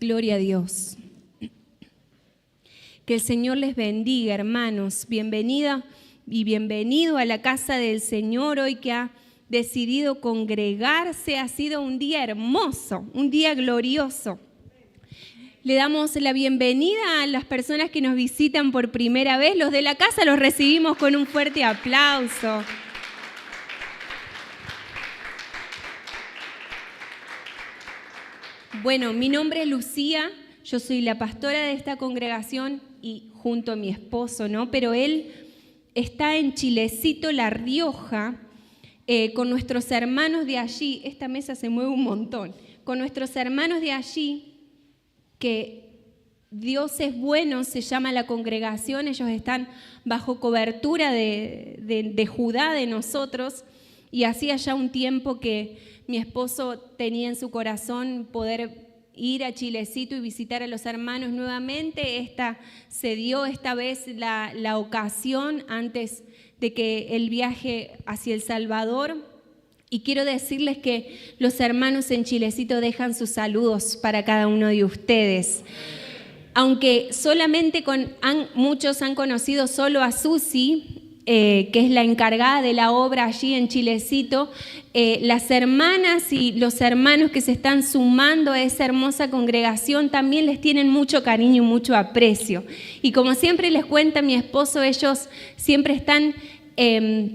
Gloria a Dios. Que el Señor les bendiga, hermanos. Bienvenida y bienvenido a la casa del Señor hoy que ha decidido congregarse. Ha sido un día hermoso, un día glorioso. Le damos la bienvenida a las personas que nos visitan por primera vez. Los de la casa los recibimos con un fuerte aplauso. Bueno, mi nombre es Lucía, yo soy la pastora de esta congregación y junto a mi esposo, ¿no? Pero él está en Chilecito, La Rioja, con nuestros hermanos de allí. Esta mesa se mueve un montón. Con nuestros hermanos de allí, que Dios es bueno, se llama la congregación. Ellos están bajo cobertura de Judá, de nosotros. Y hacía ya un tiempo que mi esposo tenía en su corazón poder ir a Chilecito y visitar a los hermanos nuevamente. Se dio esta vez la ocasión antes de que el viaje hacia El Salvador. Y quiero decirles que los hermanos en Chilecito dejan sus saludos para cada uno de ustedes. Aunque solamente muchos han conocido solo a Susi, que es la encargada de la obra allí en Chilecito, las hermanas y los hermanos que se están sumando a esa hermosa congregación también les tienen mucho cariño y mucho aprecio. Y como siempre les cuenta mi esposo, ellos siempre están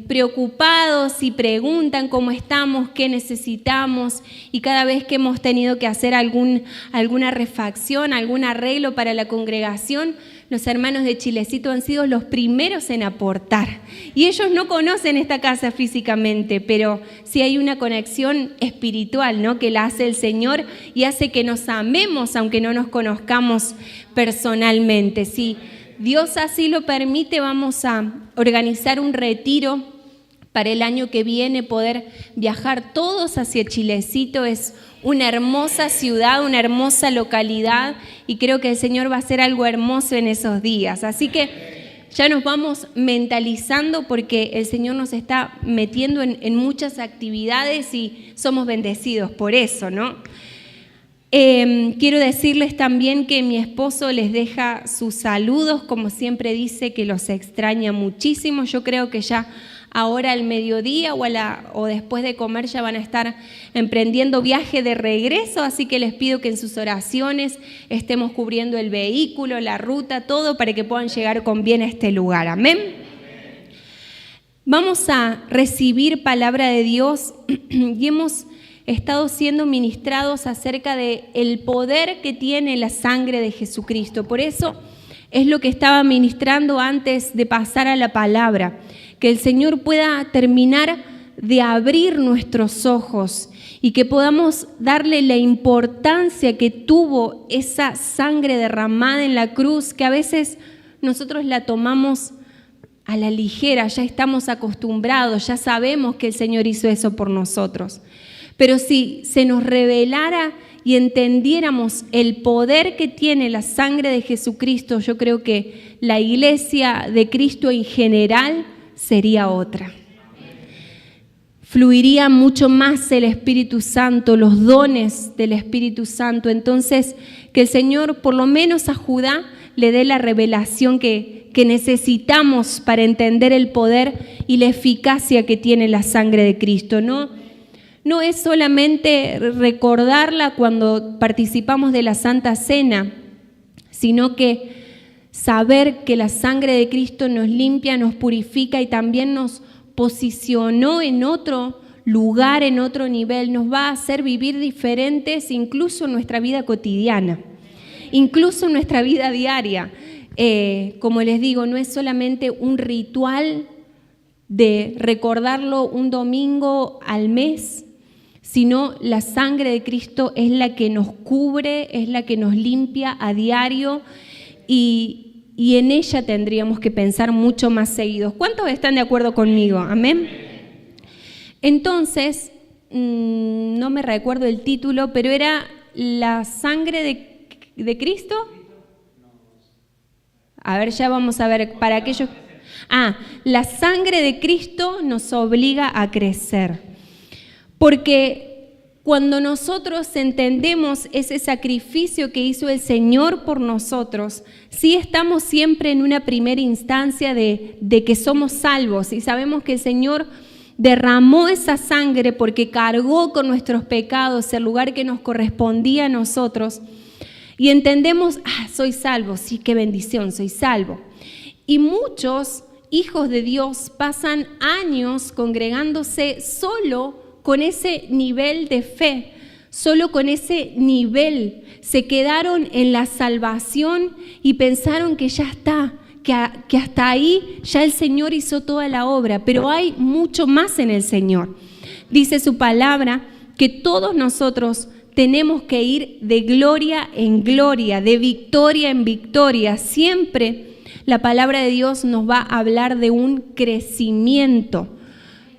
preocupados y preguntan cómo estamos, qué necesitamos, y cada vez que hemos tenido que hacer alguna refacción, algún arreglo para la congregación, los hermanos de Chilecito han sido los primeros en aportar. Y ellos no conocen esta casa físicamente, pero sí hay una conexión espiritual, ¿no?, que la hace el Señor y hace que nos amemos aunque no nos conozcamos personalmente. Si Dios así lo permite, vamos a organizar un retiro para el año que viene, poder viajar todos hacia Chilecito. Es una hermosa ciudad, una hermosa localidad, y creo que el Señor va a hacer algo hermoso en esos días. Así que ya nos vamos mentalizando porque el Señor nos está metiendo en muchas actividades y somos bendecidos por eso, ¿no? Quiero decirles también que mi esposo les deja sus saludos, como siempre dice que los extraña muchísimo. Yo creo que ya ahora al mediodía o después de comer ya van a estar emprendiendo viaje de regreso, así que les pido que en sus oraciones estemos cubriendo el vehículo, la ruta, todo para que puedan llegar con bien a este lugar. Amén. Vamos a recibir palabra de Dios y hemos estado siendo ministrados acerca del poder que tiene la sangre de Jesucristo. Por eso es lo que estaba ministrando antes de pasar a la palabra. Que el Señor pueda terminar de abrir nuestros ojos y que podamos darle la importancia que tuvo esa sangre derramada en la cruz, que a veces nosotros la tomamos a la ligera, ya estamos acostumbrados, ya sabemos que el Señor hizo eso por nosotros. Pero si se nos revelara y entendiéramos el poder que tiene la sangre de Jesucristo, yo creo que la iglesia de Cristo en general sería otra. Fluiría mucho más el Espíritu Santo, los dones del Espíritu Santo. Entonces, que el Señor, por lo menos a Judá, le dé la revelación que necesitamos para entender el poder y la eficacia que tiene la sangre de Cristo. No es solamente recordarla cuando participamos de la Santa Cena, sino que saber que la sangre de Cristo nos limpia, nos purifica y también nos posicionó en otro lugar, en otro nivel. Nos va a hacer vivir diferentes incluso en nuestra vida cotidiana, incluso en nuestra vida diaria. Como les digo, no es solamente un ritual de recordarlo un domingo al mes, sino la sangre de Cristo es la que nos cubre, es la que nos limpia a diario y en ella tendríamos que pensar mucho más seguidos. ¿Cuántos están de acuerdo conmigo? Amén. Entonces, no me recuerdo el título, pero era la sangre de Cristo. A ver, ya vamos a ver para aquellos. La sangre de Cristo nos obliga a crecer. Porque cuando nosotros entendemos ese sacrificio que hizo el Señor por nosotros, sí estamos siempre en una primera instancia de que somos salvos y sabemos que el Señor derramó esa sangre porque cargó con nuestros pecados el lugar que nos correspondía a nosotros. Y entendemos, soy salvo, sí, qué bendición, soy salvo. Y muchos hijos de Dios pasan años congregándose solo con ese nivel de fe, solo con ese nivel. Se quedaron en la salvación y pensaron que ya está, que hasta ahí ya el Señor hizo toda la obra, pero hay mucho más en el Señor. Dice su palabra que todos nosotros tenemos que ir de gloria en gloria, de victoria en victoria. Siempre la palabra de Dios nos va a hablar de un crecimiento.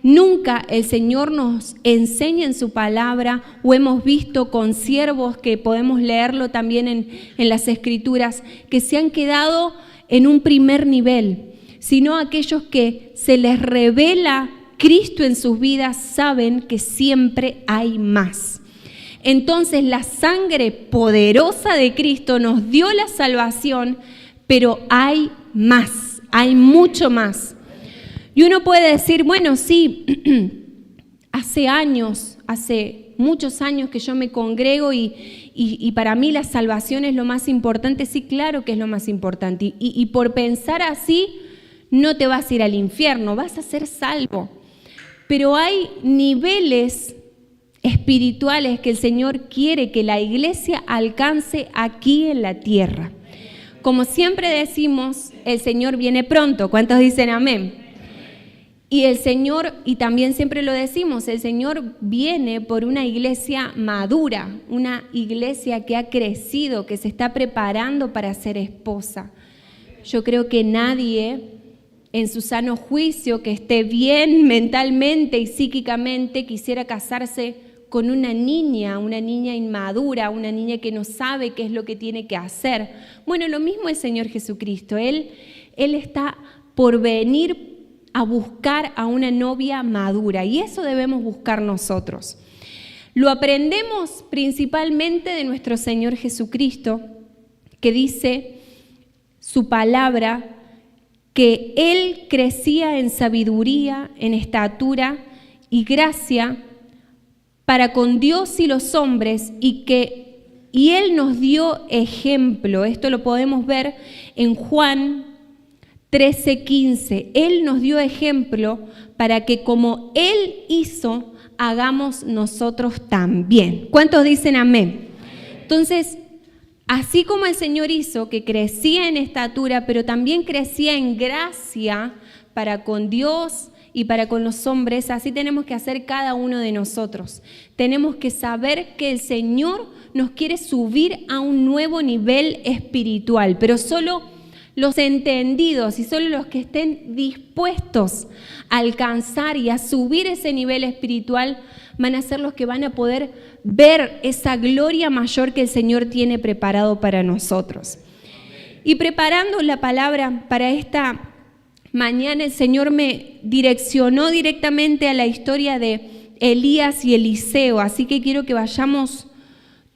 Nunca el Señor nos enseña en su palabra, o hemos visto con siervos que podemos leerlo también en las Escrituras, que se han quedado en un primer nivel, sino aquellos que se les revela Cristo en sus vidas saben que siempre hay más. Entonces la sangre poderosa de Cristo nos dio la salvación, pero hay más, hay mucho más. Y uno puede decir, bueno, sí, hace muchos años que yo me congrego y para mí la salvación es lo más importante. Sí, claro que es lo más importante. Y por pensar así, no te vas a ir al infierno, vas a ser salvo. Pero hay niveles espirituales que el Señor quiere que la iglesia alcance aquí en la tierra. Como siempre decimos, el Señor viene pronto. ¿Cuántos dicen amén? Y el Señor, y también siempre lo decimos, el Señor viene por una iglesia madura, una iglesia que ha crecido, que se está preparando para ser esposa. Yo creo que nadie en su sano juicio, que esté bien mentalmente y psíquicamente, quisiera casarse con una niña inmadura, una niña que no sabe qué es lo que tiene que hacer. Bueno, lo mismo el Señor Jesucristo. Él está por venir a buscar a una novia madura, y eso debemos buscar nosotros. Lo aprendemos principalmente de nuestro Señor Jesucristo, que dice su palabra que Él crecía en sabiduría, en estatura y gracia para con Dios y los hombres, y Él nos dio ejemplo. Esto lo podemos ver en Juan 13:15. Él nos dio ejemplo para que como Él hizo, hagamos nosotros también. ¿Cuántos dicen amén? Entonces, así como el Señor hizo, que crecía en estatura, pero también crecía en gracia para con Dios y para con los hombres, así tenemos que hacer cada uno de nosotros. Tenemos que saber que el Señor nos quiere subir a un nuevo nivel espiritual, pero solo los entendidos y solo los que estén dispuestos a alcanzar y a subir ese nivel espiritual van a ser los que van a poder ver esa gloria mayor que el Señor tiene preparado para nosotros. Y preparando la palabra para esta mañana, el Señor me direccionó directamente a la historia de Elías y Eliseo, así que quiero que vayamos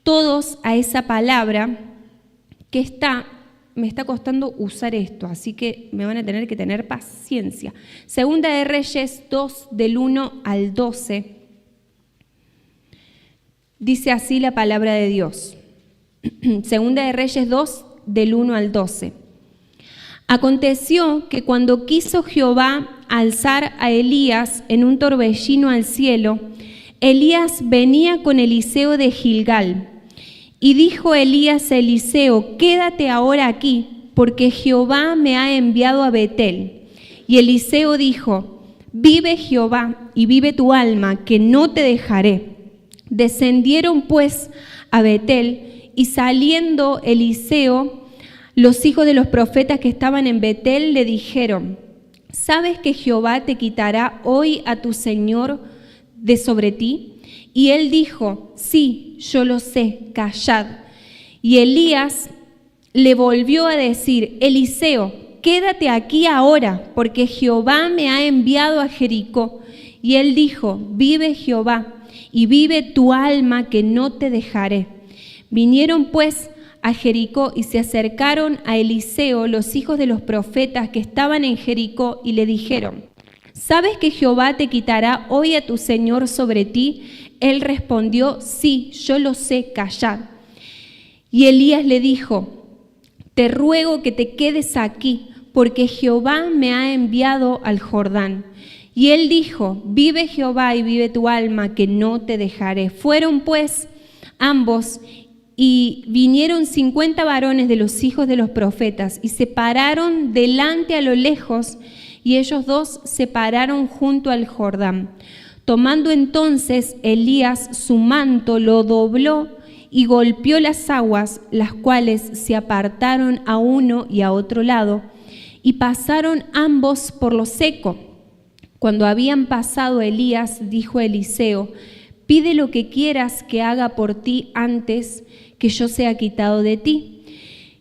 todos a esa palabra que me está costando usar esto, así que me van a tener que tener paciencia. Segunda de Reyes 2, del 1 al 12. Dice así la palabra de Dios. Segunda de Reyes 2, del 1 al 12. Aconteció que cuando quiso Jehová alzar a Elías en un torbellino al cielo, Elías venía con Eliseo de Gilgal. Y dijo Elías a Eliseo: quédate ahora aquí, porque Jehová me ha enviado a Betel. Y Eliseo dijo: vive Jehová y vive tu alma, que no te dejaré. Descendieron pues a Betel, y saliendo Eliseo, los hijos de los profetas que estaban en Betel le dijeron: ¿sabes que Jehová te quitará hoy a tu señor de sobre ti? Y él dijo: sí, yo lo sé, callad. Y Elías le volvió a decir: Eliseo, quédate aquí ahora, porque Jehová me ha enviado a Jericó. Y él dijo: vive Jehová y vive tu alma que no te dejaré. Vinieron pues a Jericó y se acercaron a Eliseo, los hijos de los profetas que estaban en Jericó, y le dijeron: ¿sabes que Jehová te quitará hoy a tu señor sobre ti? Él respondió: sí, yo lo sé, callad. Y Elías le dijo: te ruego que te quedes aquí, porque Jehová me ha enviado al Jordán. Y él dijo: vive Jehová y vive tu alma, que no te dejaré. Fueron pues ambos, y vinieron 50 varones de los hijos de los profetas, y se pararon delante a lo lejos, y ellos dos se pararon junto al Jordán. Tomando entonces Elías su manto, lo dobló y golpeó las aguas, las cuales se apartaron a uno y a otro lado, y pasaron ambos por lo seco. Cuando habían pasado Elías, dijo a Eliseo: pide lo que quieras que haga por ti antes que yo sea quitado de ti.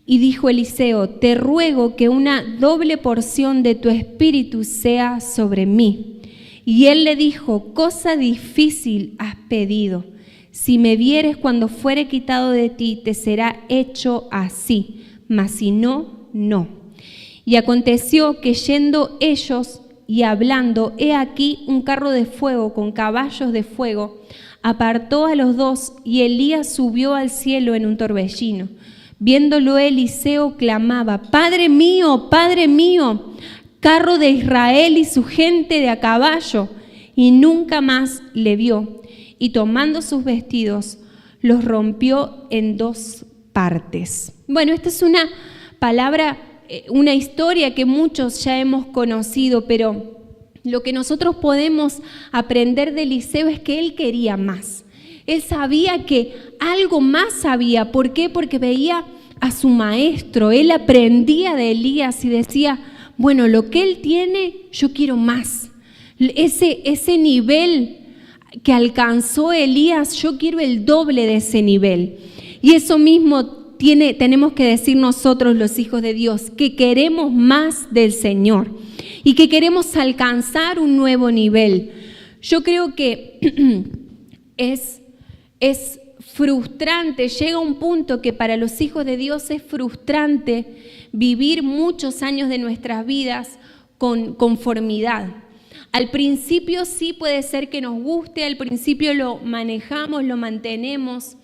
Y dijo Eliseo: te ruego que una doble porción de tu espíritu sea sobre mí. Y él le dijo: cosa difícil has pedido. Si me vieres cuando fuere quitado de ti, te será hecho así, mas si no, no. Y aconteció que yendo ellos y hablando, he aquí un carro de fuego con caballos de fuego, apartó a los dos, y Elías subió al cielo en un torbellino. Viéndolo Eliseo clamaba: Padre mío, carro de Israel y su gente de a caballo. Y nunca más le vio. Y tomando sus vestidos, los rompió en 2 partes. Bueno, esta es una palabra, una historia que muchos ya hemos conocido, pero lo que nosotros podemos aprender de Eliseo es que él quería más. Él sabía que algo más había. ¿Por qué? Porque veía a su maestro. Él aprendía de Elías y decía: bueno, lo que él tiene, yo quiero más. Ese nivel que alcanzó Elías, yo quiero el doble de ese nivel. Y eso mismo tenemos que decir nosotros, los hijos de Dios, que queremos más del Señor y que queremos alcanzar un nuevo nivel. Yo creo que es frustrante, llega un punto que para los hijos de Dios es frustrante vivir muchos años de nuestras vidas con conformidad. Al principio sí puede ser que nos guste, al principio lo manejamos, lo mantenemos,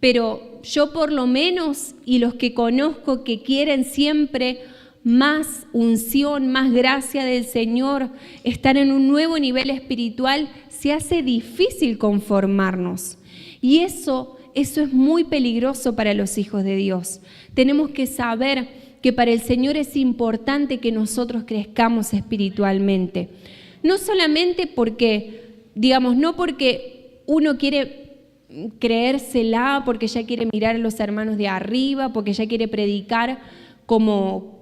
pero yo por lo menos, y los que conozco que quieren siempre más unción, más gracia del Señor, estar en un nuevo nivel espiritual, se hace difícil conformarnos. Y eso es muy peligroso para los hijos de Dios. Tenemos que saber que para el Señor es importante que nosotros crezcamos espiritualmente. No solamente porque, no porque uno quiere creérsela, porque ya quiere mirar a los hermanos de arriba, porque ya quiere predicar como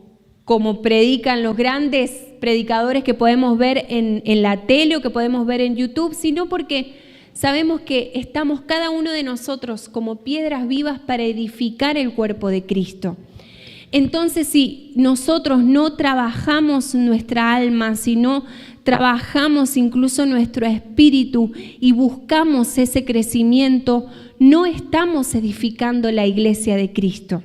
predican los grandes predicadores que podemos ver en la tele o que podemos ver en YouTube, sino porque sabemos que estamos cada uno de nosotros como piedras vivas para edificar el cuerpo de Cristo. Entonces, si nosotros no trabajamos nuestra alma, si no trabajamos incluso nuestro espíritu y buscamos ese crecimiento, no estamos edificando la iglesia de Cristo.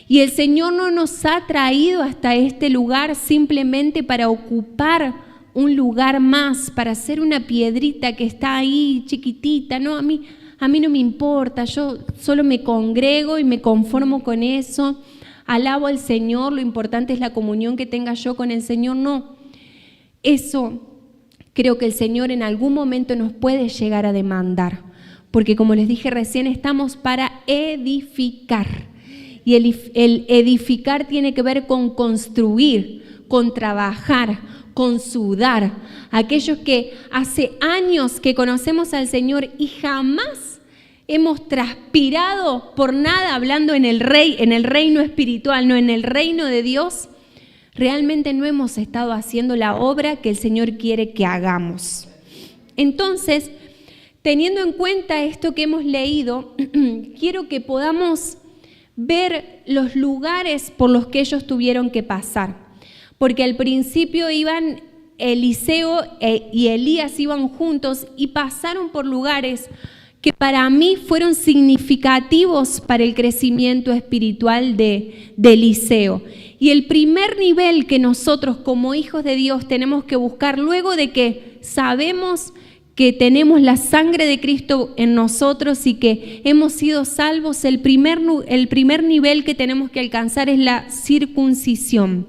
Y el Señor no nos ha traído hasta este lugar simplemente para ocupar un lugar más, para ser una piedrita que está ahí chiquitita. No, a mí no me importa, yo solo me congrego y me conformo con eso. Alabo al Señor, lo importante es la comunión que tenga yo con el Señor. No, eso creo que el Señor en algún momento nos puede llegar a demandar, porque como les dije recién, estamos para edificar. Y el edificar tiene que ver con construir, con trabajar, con sudar. Aquellos que hace años que conocemos al Señor y jamás hemos transpirado por nada, hablando en el reino espiritual, no en el reino de Dios, realmente no hemos estado haciendo la obra que el Señor quiere que hagamos. Entonces, teniendo en cuenta esto que hemos leído, quiero que podamos ver los lugares por los que ellos tuvieron que pasar, porque al principio iban Eliseo y Elías iban juntos y pasaron por lugares que para mí fueron significativos para el crecimiento espiritual de Eliseo. Y el primer nivel que nosotros como hijos de Dios tenemos que buscar, luego de que sabemos que tenemos la sangre de Cristo en nosotros y que hemos sido salvos, el primer nivel que tenemos que alcanzar es la circuncisión.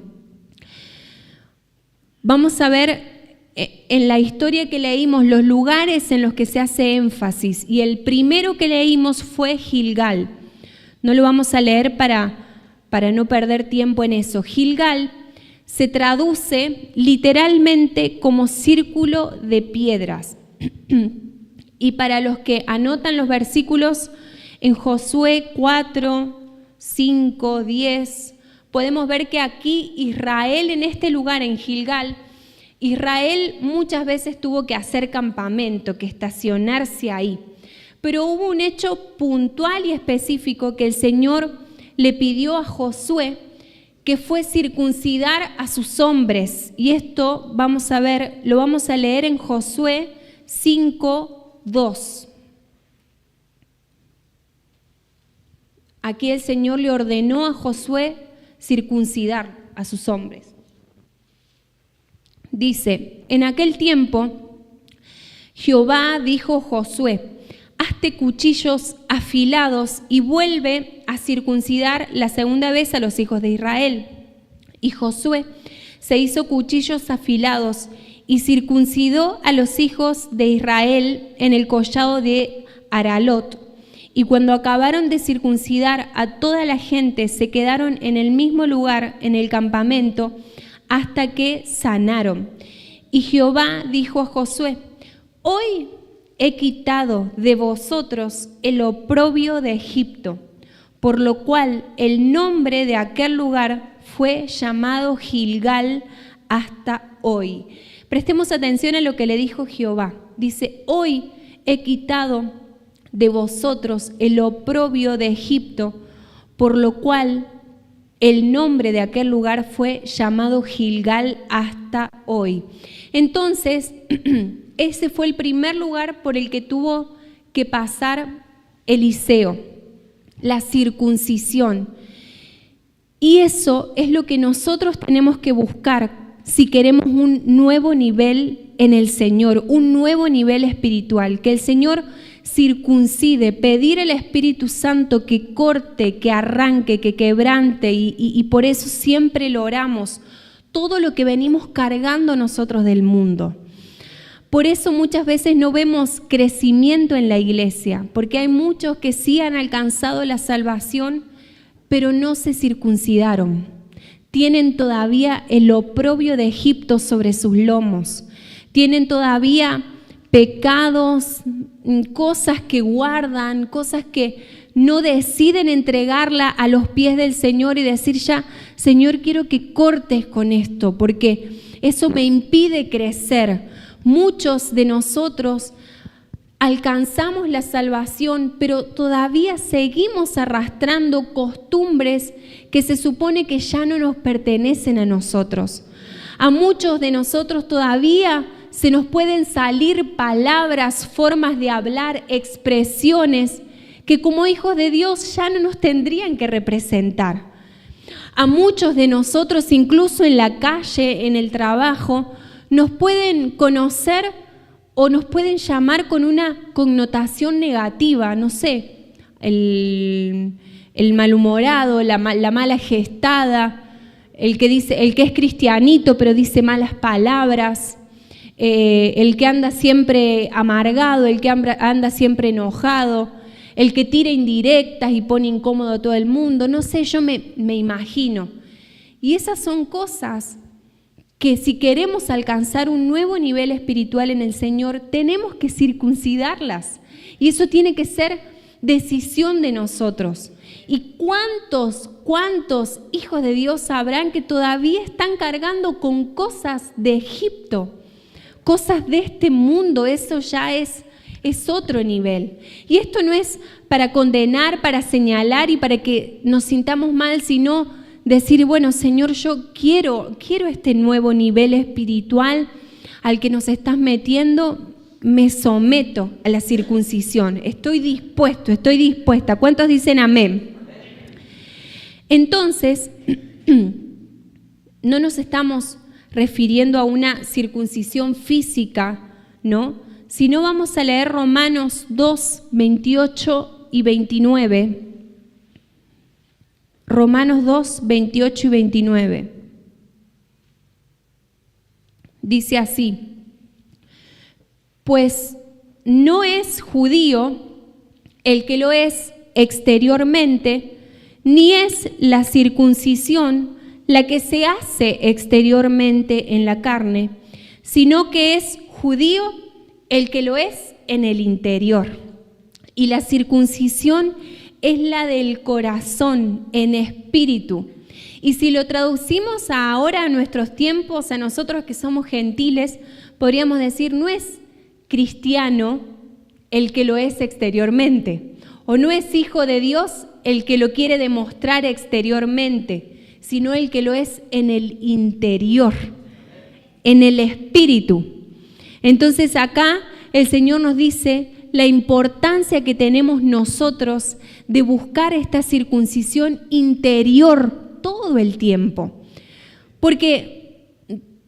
Vamos a ver en la historia que leímos los lugares en los que se hace énfasis, y el primero que leímos fue Gilgal. No lo vamos a leer para no perder tiempo en eso. Gilgal se traduce literalmente como círculo de piedras. Y para los que anotan los versículos en Josué 4, 5, 10, podemos ver que aquí Israel, en este lugar, en Gilgal, Israel muchas veces tuvo que hacer campamento, que estacionarse ahí. Pero hubo un hecho puntual y específico que el Señor le pidió a Josué, que fue circuncidar a sus hombres. Y esto vamos a ver, lo vamos a leer en Josué 5, 2. Aquí el Señor le ordenó a Josué circuncidar a sus hombres. Dice, en aquel tiempo Jehová dijo a Josué: hazte cuchillos afilados y vuelve a circuncidar la segunda vez a los hijos de Israel. Y Josué se hizo cuchillos afilados y circuncidó a los hijos de Israel en el collado de Aralot. Y cuando acabaron de circuncidar a toda la gente, se quedaron en el mismo lugar, en el campamento, hasta que sanaron. Y Jehová dijo a Josué: hoy he quitado de vosotros el oprobio de Egipto, por lo cual el nombre de aquel lugar fue llamado Gilgal hasta hoy. Prestemos atención a lo que le dijo Jehová. Dice: hoy he quitado de vosotros el oprobio de Egipto, por lo cual el nombre de aquel lugar fue llamado Gilgal hasta hoy. Entonces, ese fue el primer lugar por el que tuvo que pasar Eliseo, la circuncisión. Y eso es lo que nosotros tenemos que buscar si queremos un nuevo nivel en el Señor, un nuevo nivel espiritual, que el Señor circuncide, pedir al Espíritu Santo que corte, que arranque, que quebrante, y por eso siempre lo oramos, todo lo que venimos cargando nosotros del mundo. Por eso muchas veces no vemos crecimiento en la iglesia, porque hay muchos que sí han alcanzado la salvación, pero no se circuncidaron. Tienen todavía el oprobio de Egipto sobre sus lomos. Tienen todavía pecados, cosas que guardan, cosas que no deciden entregarla a los pies del Señor y decir ya: Señor, quiero que cortes con esto, porque eso me impide crecer. Muchos de nosotros alcanzamos la salvación, pero todavía seguimos arrastrando costumbres que se supone que ya no nos pertenecen a nosotros. A muchos de nosotros todavía se nos pueden salir palabras, formas de hablar, expresiones que como hijos de Dios ya no nos tendrían que representar. A muchos de nosotros, incluso en la calle, en el trabajo, nos pueden conocer o nos pueden llamar con una connotación negativa, no sé, el malhumorado, la mala gestada, el que es cristianito pero dice malas palabras, el que anda siempre amargado, el que anda siempre enojado, el que tira indirectas y pone incómodo a todo el mundo, no sé, yo me imagino. Y esas son cosas que si queremos alcanzar un nuevo nivel espiritual en el Señor, tenemos que circuncidarlas. Y eso tiene que ser decisión de nosotros. ¿Y cuántos hijos de Dios sabrán que todavía están cargando con cosas de Egipto? Cosas de este mundo, eso ya es otro nivel. Y esto no es para condenar, para señalar y para que nos sintamos mal, sino decir, bueno, Señor, yo quiero este nuevo nivel espiritual al que nos estás metiendo, me someto a la circuncisión. Estoy dispuesto, estoy dispuesta. ¿Cuántos dicen amén? Entonces, no nos estamos refiriendo a una circuncisión física, ¿no? Sino vamos a leer Romanos 2, 28 y 29. Romanos 2, 28 y 29. Dice así: pues no es judío el que lo es exteriormente, ni es la circuncisión la que se hace exteriormente en la carne, sino que es judío el que lo es en el interior. Y la circuncisión es la del corazón, en espíritu. Y si lo traducimos ahora a nuestros tiempos, a nosotros que somos gentiles, podríamos decir, no es cristiano el que lo es exteriormente, o no es hijo de Dios el que lo quiere demostrar exteriormente, sino el que lo es en el interior, en el espíritu. Entonces acá el Señor nos dice la importancia que tenemos nosotros de buscar esta circuncisión interior todo el tiempo, porque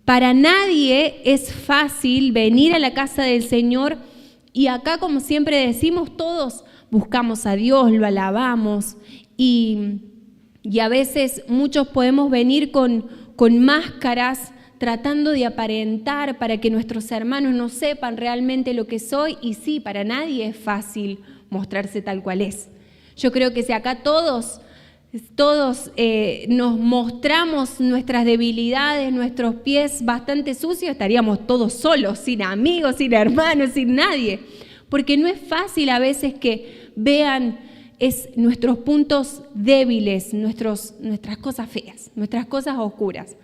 para nadie es fácil venir a la casa del Señor y acá, como siempre decimos, todos buscamos a Dios, lo alabamos y a veces muchos podemos venir con máscaras tratando de aparentar para que nuestros hermanos no sepan realmente lo que soy, y sí, para nadie es fácil mostrarse tal cual es. Yo creo que si acá todos nos mostramos nuestras debilidades, nuestros pies bastante sucios, estaríamos todos solos, sin amigos, sin hermanos, sin nadie. Porque no es fácil a veces que vean nuestros puntos débiles, nuestras cosas feas, nuestras cosas oscuras.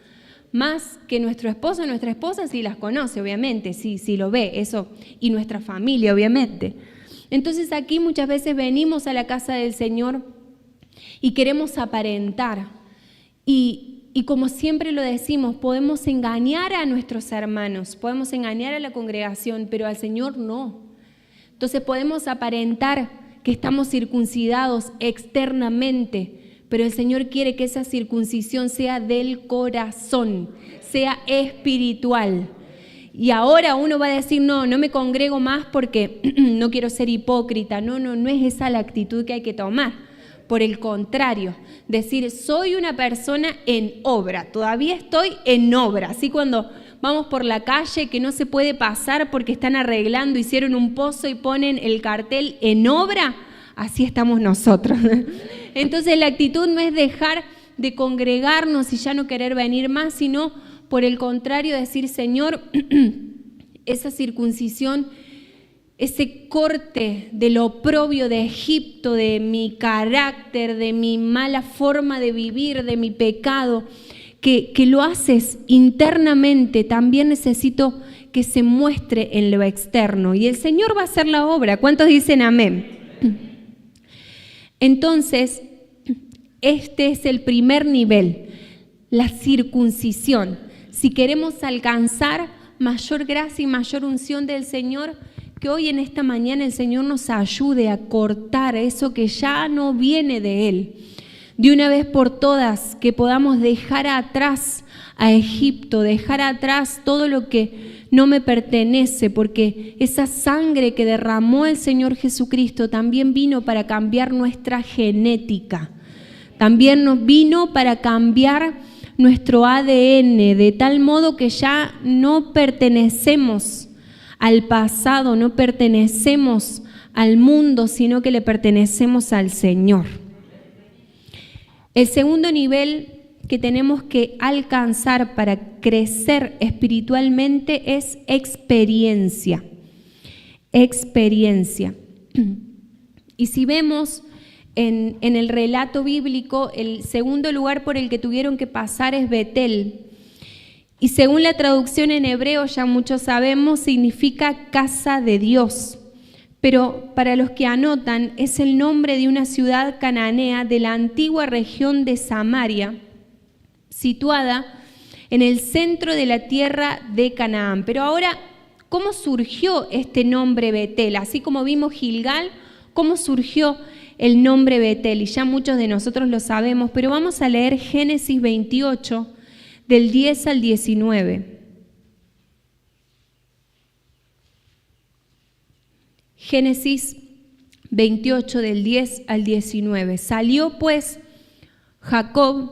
Más que nuestro esposo o nuestra esposa sí las conoce, obviamente, sí lo ve, eso, y nuestra familia, obviamente. Entonces aquí muchas veces venimos a la casa del Señor y queremos aparentar. Y como siempre lo decimos, podemos engañar a nuestros hermanos, podemos engañar a la congregación, pero al Señor no. Entonces podemos aparentar que estamos circuncidados externamente, pero el Señor quiere que esa circuncisión sea del corazón, sea espiritual. Y ahora uno va a decir, no me congrego más porque no quiero ser hipócrita. No es esa la actitud que hay que tomar. Por el contrario, decir, soy una persona en obra, todavía estoy en obra. Así cuando vamos por la calle que no se puede pasar porque están arreglando, hicieron un pozo y ponen el cartel en obra, así estamos nosotros. Entonces la actitud no es dejar de congregarnos y ya no querer venir más, sino por el contrario decir, Señor, esa circuncisión, ese corte del oprobio de Egipto, de mi carácter, de mi mala forma de vivir, de mi pecado, que lo haces internamente, también necesito que se muestre en lo externo. Y el Señor va a hacer la obra. ¿Cuántos dicen amén? Entonces, este es el primer nivel, la circuncisión. Si queremos alcanzar mayor gracia y mayor unción del Señor, que hoy en esta mañana el Señor nos ayude a cortar eso que ya no viene de Él. De una vez por todas, que podamos dejar atrás a Egipto, dejar atrás todo lo que no me pertenece, porque esa sangre que derramó el Señor Jesucristo también vino para cambiar nuestra genética. También nos vino para cambiar nuestro ADN, de tal modo que ya no pertenecemos al pasado, no pertenecemos al mundo, sino que le pertenecemos al Señor. El segundo nivel que tenemos que alcanzar para crecer espiritualmente es experiencia. Experiencia. Y si vemos en el relato bíblico, el segundo lugar por el que tuvieron que pasar es Betel. Y según la traducción en hebreo, ya muchos sabemos, significa casa de Dios. Pero para los que anotan, es el nombre de una ciudad cananea de la antigua región de Samaria, situada en el centro de la tierra de Canaán. Pero ahora, ¿cómo surgió este nombre Betel? Así como vimos Gilgal, ¿cómo surgió el nombre Betel? Y ya muchos de nosotros lo sabemos, pero vamos a leer Génesis 28, del 10 al 19. Génesis 28, del 10 al 19. Salió pues Jacob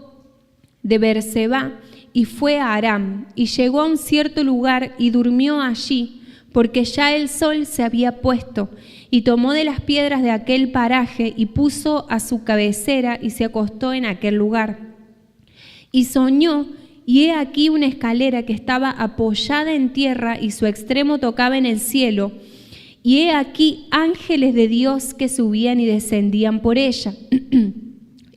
de Beerseba y fue a Aram, y llegó a un cierto lugar y durmió allí, porque ya el sol se había puesto, y tomó de las piedras de aquel paraje y puso a su cabecera y se acostó en aquel lugar. Y soñó, y he aquí una escalera que estaba apoyada en tierra y su extremo tocaba en el cielo, y he aquí ángeles de Dios que subían y descendían por ella.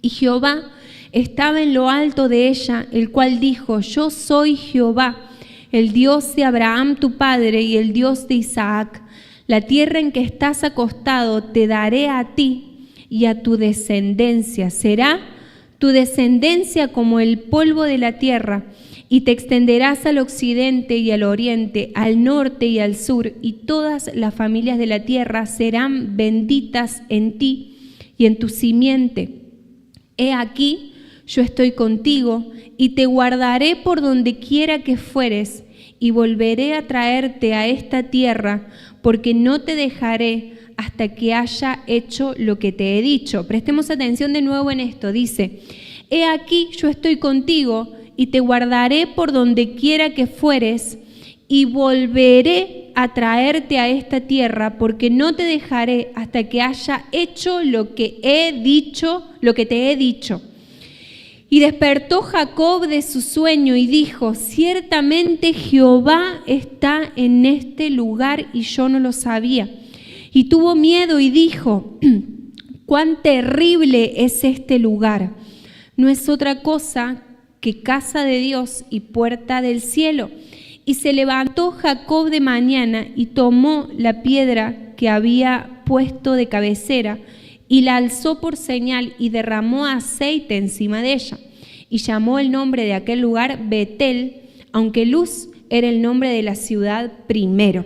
Y Jehová estaba en lo alto de ella, el cual dijo: Yo soy Jehová, el Dios de Abraham tu padre y el Dios de Isaac. La tierra en que estás acostado te daré a ti y a tu descendencia. Será tu descendencia como el polvo de la tierra, y te extenderás al occidente y al oriente, al norte y al sur, y todas las familias de la tierra serán benditas en ti y en tu simiente. He aquí, yo estoy contigo, y te guardaré por donde quiera que fueres, y volveré a traerte a esta tierra, porque no te dejaré hasta que haya hecho lo que te he dicho. Prestemos atención de nuevo en esto. Dice: he aquí, yo estoy contigo, y te guardaré por donde quiera que fueres, y volveré a traerte a esta tierra, porque no te dejaré hasta que haya hecho lo que te he dicho. Y despertó Jacob de su sueño y dijo: ciertamente Jehová está en este lugar y yo no lo sabía. Y tuvo miedo y dijo: cuán terrible es este lugar. No es otra cosa que casa de Dios y puerta del cielo. Y se levantó Jacob de mañana y tomó la piedra que había puesto de cabecera y la alzó por señal y derramó aceite encima de ella. Y llamó el nombre de aquel lugar Betel, aunque Luz era el nombre de la ciudad primero.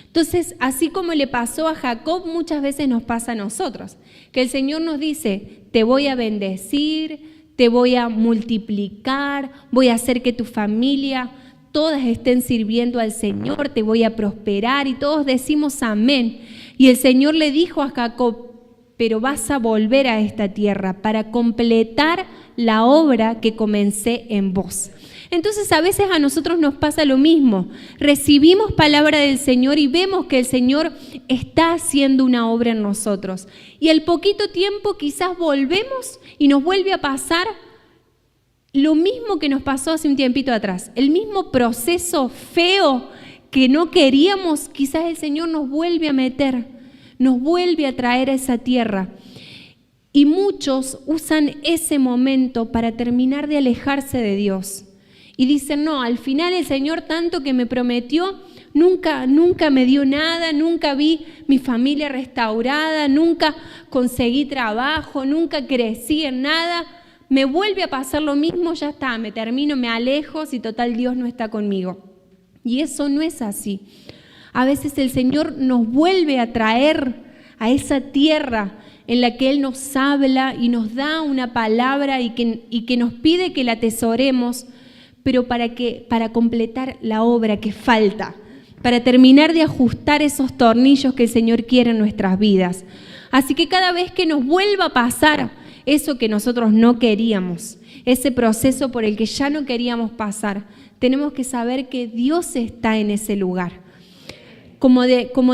Entonces, así como le pasó a Jacob, muchas veces nos pasa a nosotros, que el Señor nos dice: te voy a bendecir, te voy a multiplicar, voy a hacer que tu familia todas estén sirviendo al Señor, te voy a prosperar, y todos decimos amén. Y el Señor le dijo a Jacob: pero vas a volver a esta tierra para completar la obra que comencé en vos. Entonces a veces a nosotros nos pasa lo mismo, recibimos palabra del Señor y vemos que el Señor está haciendo una obra en nosotros. Y al poquito tiempo quizás volvemos y nos vuelve a pasar lo mismo que nos pasó hace un tiempito atrás, el mismo proceso feo que no queríamos, quizás el Señor nos vuelve a meter, nos vuelve a traer a esa tierra. Y muchos usan ese momento para terminar de alejarse de Dios. Y dicen: no, al final el Señor tanto que me prometió, nunca me dio nada, nunca vi mi familia restaurada, nunca conseguí trabajo, nunca crecí en nada. Me vuelve a pasar lo mismo, ya está, me termino, me alejo, si total Dios no está conmigo. Y eso no es así. A veces el Señor nos vuelve a traer a esa tierra en la que Él nos habla y nos da una palabra y que nos pide que la atesoremos, pero para completar la obra que falta, para terminar de ajustar esos tornillos que el Señor quiere en nuestras vidas. Así que cada vez que nos vuelva a pasar eso que nosotros no queríamos, ese proceso por el que ya no queríamos pasar, tenemos que saber que Dios está en ese lugar. Como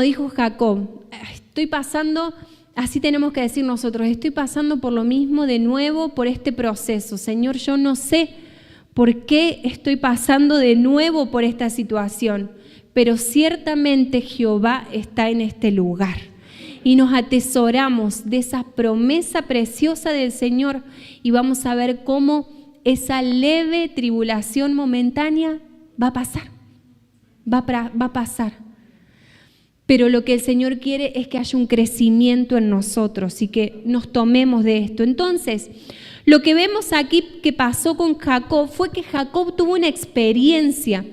dijo Jacob, estoy pasando, así tenemos que decir nosotros, estoy pasando por lo mismo de nuevo, por este proceso. Señor, yo no sé por qué estoy pasando de nuevo por esta situación, pero ciertamente Jehová está en este lugar. Y nos atesoramos de esa promesa preciosa del Señor y vamos a ver cómo esa leve tribulación momentánea va a pasar, va a pasar. Pero lo que el Señor quiere es que haya un crecimiento en nosotros y que nos tomemos de esto. Entonces, Lo que vemos aquí que pasó con Jacob fue que Jacob tuvo una experiencia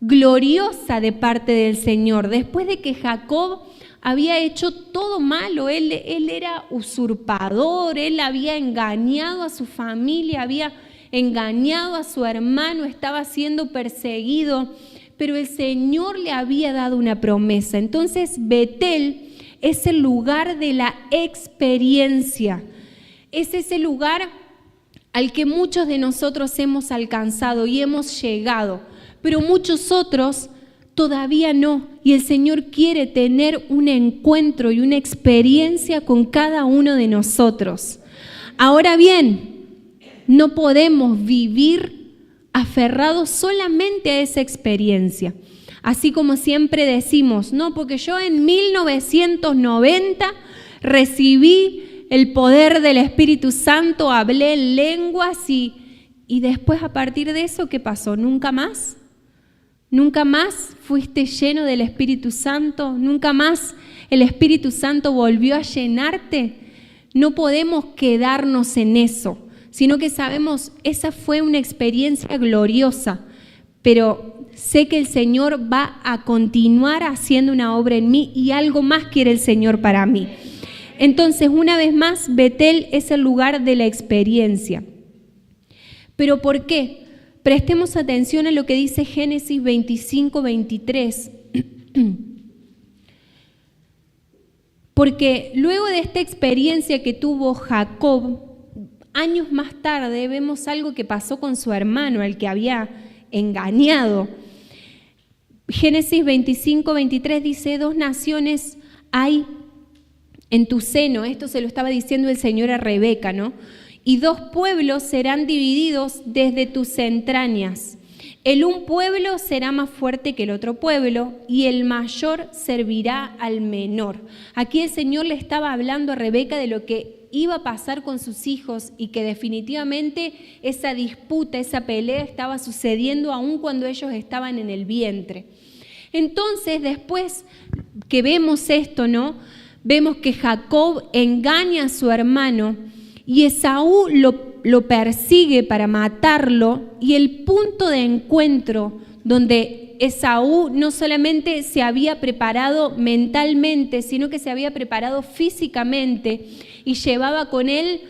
gloriosa de parte del Señor. Después de que Jacob había hecho todo malo, él era usurpador, él había engañado a su familia, había engañado a su hermano, estaba siendo perseguido, pero el Señor le había dado una promesa. Entonces Betel es el lugar de la experiencia, es ese lugar al que muchos de nosotros hemos alcanzado y hemos llegado, pero muchos otros todavía no. Y el Señor quiere tener un encuentro y una experiencia con cada uno de nosotros. Ahora bien, no podemos vivir aferrados solamente a esa experiencia. Así como siempre decimos, no, porque yo en 1990 recibí el poder del Espíritu Santo, hablé en lenguas y después a partir de eso, ¿qué pasó? ¿Nunca más? ¿Nunca más fuiste lleno del Espíritu Santo? ¿Nunca más el Espíritu Santo volvió a llenarte? No podemos quedarnos en eso, sino que sabemos, esa fue una experiencia gloriosa, pero sé que el Señor va a continuar haciendo una obra en mí y algo más quiere el Señor para mí. Entonces, una vez más, Betel es el lugar de la experiencia. ¿Pero por qué? Prestemos atención a lo que dice Génesis 25, 23. Porque luego de esta experiencia que tuvo Jacob, años más tarde vemos algo que pasó con su hermano, al que había engañado. Génesis 25, 23 dice, 2 naciones hay en tu seno. Esto se lo estaba diciendo el Señor a Rebeca, ¿no? Y 2 pueblos serán divididos desde tus entrañas. El un pueblo será más fuerte que el otro pueblo y el mayor servirá al menor. Aquí el Señor le estaba hablando a Rebeca de lo que iba a pasar con sus hijos y que definitivamente esa disputa, esa pelea estaba sucediendo aún cuando ellos estaban en el vientre. Entonces, después que vemos esto, ¿no? Vemos que Jacob engaña a su hermano y Esaú lo persigue para matarlo, y el punto de encuentro donde Esaú no solamente se había preparado mentalmente, sino que se había preparado físicamente y llevaba con él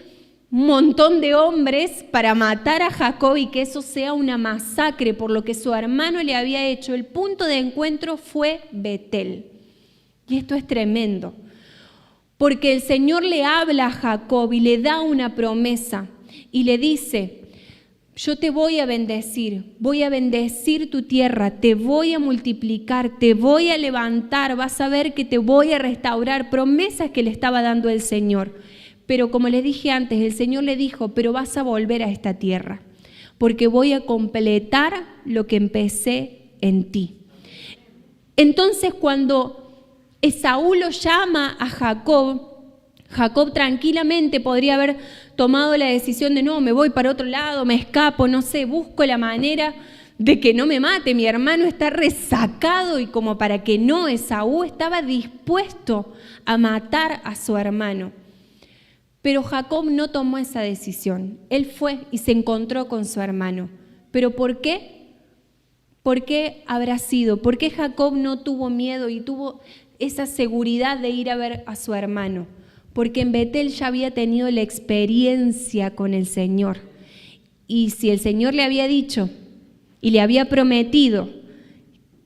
un montón de hombres para matar a Jacob y que eso sea una masacre por lo que su hermano le había hecho. El punto de encuentro fue Betel. Y esto es tremendo, porque el Señor le habla a Jacob y le da una promesa y le dice, yo te voy a bendecir tu tierra, te voy a multiplicar, te voy a levantar, vas a ver que te voy a restaurar, promesas que le estaba dando el Señor. Pero como les dije antes, el Señor le dijo, pero vas a volver a esta tierra, porque voy a completar lo que empecé en ti. Entonces cuando Esaú lo llama a Jacob, Jacob tranquilamente podría haber tomado la decisión de no, me voy para otro lado, me escapo, no sé, busco la manera de que no me mate, mi hermano está resacado, y como para que no, Esaú estaba dispuesto a matar a su hermano. Pero Jacob no tomó esa decisión, él fue y se encontró con su hermano. ¿Pero por qué? ¿Por qué habrá sido? ¿Por qué Jacob no tuvo miedo y tuvo esa seguridad de ir a ver a su hermano? Porque en Betel ya había tenido la experiencia con el Señor. Y si el Señor le había dicho y le había prometido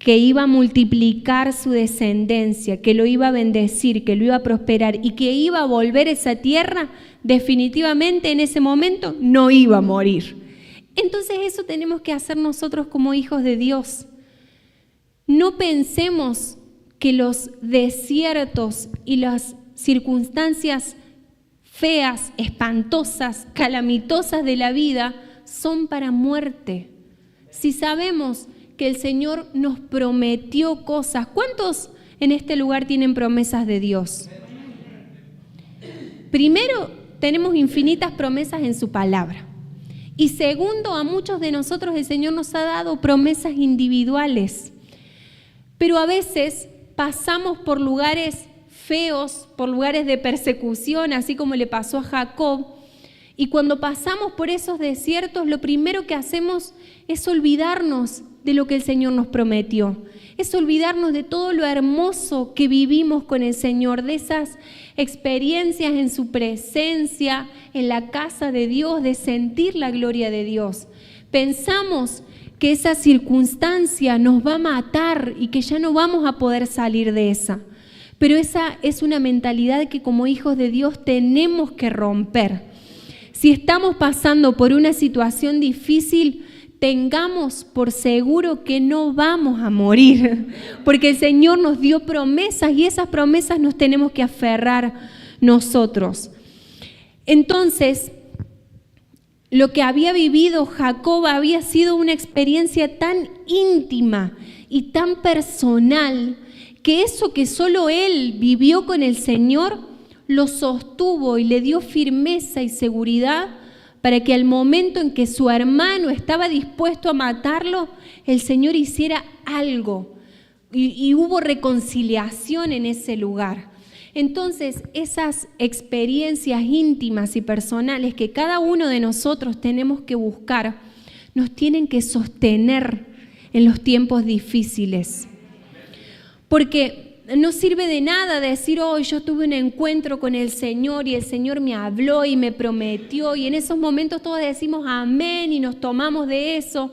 que iba a multiplicar su descendencia, que lo iba a bendecir, que lo iba a prosperar y que iba a volver a esa tierra, definitivamente en ese momento no iba a morir. Entonces eso tenemos que hacer nosotros como hijos de Dios. No pensemos que los desiertos y las circunstancias feas, espantosas, calamitosas de la vida son para muerte. Si sabemos que el Señor nos prometió cosas, ¿cuántos en este lugar tienen promesas de Dios? Primero, tenemos infinitas promesas en su palabra. Y segundo, a muchos de nosotros el Señor nos ha dado promesas individuales. Pero a veces pasamos por lugares feos, por lugares de persecución, así como le pasó a Jacob. Y cuando pasamos por esos desiertos, lo primero que hacemos es olvidarnos de lo que el Señor nos prometió. Es olvidarnos de todo lo hermoso que vivimos con el Señor, de esas experiencias en su presencia, en la casa de Dios, de sentir la gloria de Dios. Pensamos que esa circunstancia nos va a matar y que ya no vamos a poder salir de esa. Pero esa es una mentalidad que como hijos de Dios tenemos que romper. Si estamos pasando por una situación difícil, tengamos por seguro que no vamos a morir, porque el Señor nos dio promesas y esas promesas nos tenemos que aferrar nosotros. Entonces, lo que había vivido Jacob había sido una experiencia tan íntima y tan personal que eso que solo él vivió con el Señor lo sostuvo y le dio firmeza y seguridad para que al momento en que su hermano estaba dispuesto a matarlo, el Señor hiciera algo y hubo reconciliación en ese lugar. Entonces, esas experiencias íntimas y personales que cada uno de nosotros tenemos que buscar, nos tienen que sostener en los tiempos difíciles. Porque no sirve de nada decir, hoy yo tuve un encuentro con el Señor y el Señor me habló y me prometió, y en esos momentos todos decimos amén y nos tomamos de eso.